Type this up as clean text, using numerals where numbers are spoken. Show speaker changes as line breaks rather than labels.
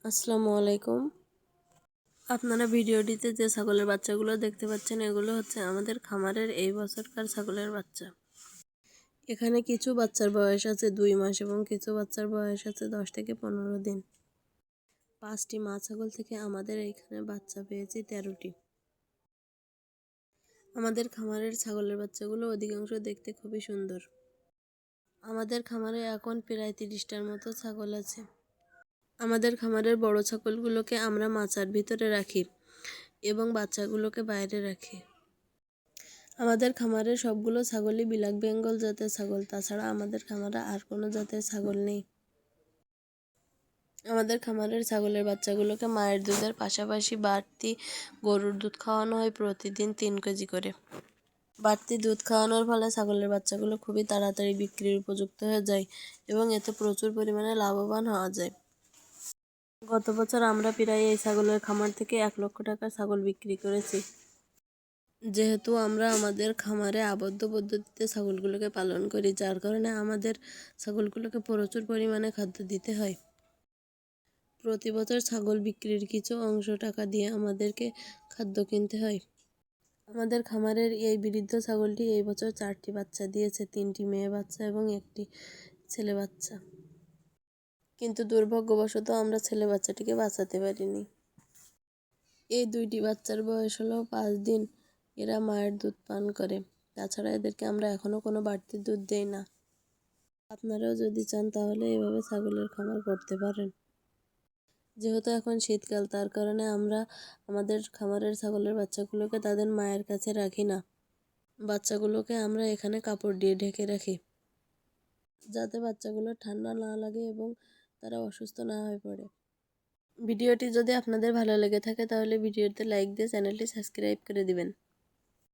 আসসালামু আলাইকুম। আপনারা ভিডিওটিতে যে ছাগলের বাচ্চাগুলো দেখতে পাচ্ছেন এগুলো হচ্ছে আমাদের খামারের এই বছরকার ছাগলের বাচ্চা। এখানে কিছু বাচ্চার বয়স আছে 2 মাস এবং কিছু বাচ্চার বয়স আছে 10 থেকে 15 দিন। 5টি মা ছাগল থেকে আমাদের এখানে বাচ্চা পেয়েছি 13টি। আমাদের খামারের ছাগলের বাচ্চাগুলো অধিকাংশ দেখতে খুবই সুন্দর। আমাদের খামারে এখন প্রায় 30টার মতো ছাগল আছে। আমাদের খামারের বড় ছাগলগুলোকে আমরা মাচার ভিতরে রাখি এবং বাচ্চাগুলোকে বাইরে রাখি। আমাদের খামারের সবগুলো ছাগলই ব্ল্যাক বেঙ্গল জাতের ছাগল, তাছাড়া আমাদের খামারে আর কোনো জাতের ছাগল নেই। আমাদের খামারের ছাগলের বাচ্চাগুলোকে মায়ের দুধের পাশাপাশি বাড়তি গরুর দুধ খাওয়ানো হয় প্রতিদিন 3 কেজি করে। বাড়তি দুধ খাওয়ানোর ফলে ছাগলের বাচ্চাগুলো খুবই তাড়াতাড়ি বিক্রির উপযুক্ত হয়ে যায় এবং এতে প্রচুর পরিমাণে লাভবান হওয়া যায়। গত বছর আমরা প্রায় এই ছাগলের খামার থেকে 1 লক্ষ টাকার ছাগল বিক্রি করেছি। যেহেতু আমরা আমাদের খামারে আবদ্ধ পদ্ধতিতে ছাগলগুলোকে পালন করি, যার কারণে আমাদের ছাগলগুলোকে প্রচুর পরিমাণে খাদ্য দিতে হয়। প্রতি বছর ছাগল বিক্রির কিছু অংশ টাকা দিয়ে আমাদেরকে খাদ্য কিনতে হয়। আমাদের খামারের এই বৃদ্ধ ছাগলটি এই বছর 4টি বাচ্চা দিয়েছে, 3টি মেয়ে বাচ্চা এবং 1টি ছেলে বাচ্চা। কিন্তু দুর্ভাগ্যবশত আমরা ছেলে বাচ্চাটিকে বাঁচাতে পারিনি। এই 2টি বাচ্চার বয়স হলো 5 দিন। এরা মায়ের দুধ পান করে, তাছাড়া এদেরকে আমরা এখনও কোনো বাড়তি দুধ দেই না। আপনারাও যদি চান তাহলে এভাবে ছাগলের খামার করতে পারেন। যেহেতু এখন শীতকাল, তার কারণে আমরা আমাদের খামারের ছাগলের বাচ্চাগুলোকে তাদের মায়ের কাছে রাখি না। বাচ্চাগুলোকে আমরা এখানে কাপড় দিয়ে ঢেকে রাখি, যাতে বাচ্চাগুলো ঠান্ডা না লাগে এবং তারা অসুস্থ না হয়ে পড়ে। ভিডিওটি যদি আপনাদের ভালো লেগে থাকে তাহলে ভিডিওতে লাইক দিয়ে চ্যানেলটি সাবস্ক্রাইব করে দিবেন।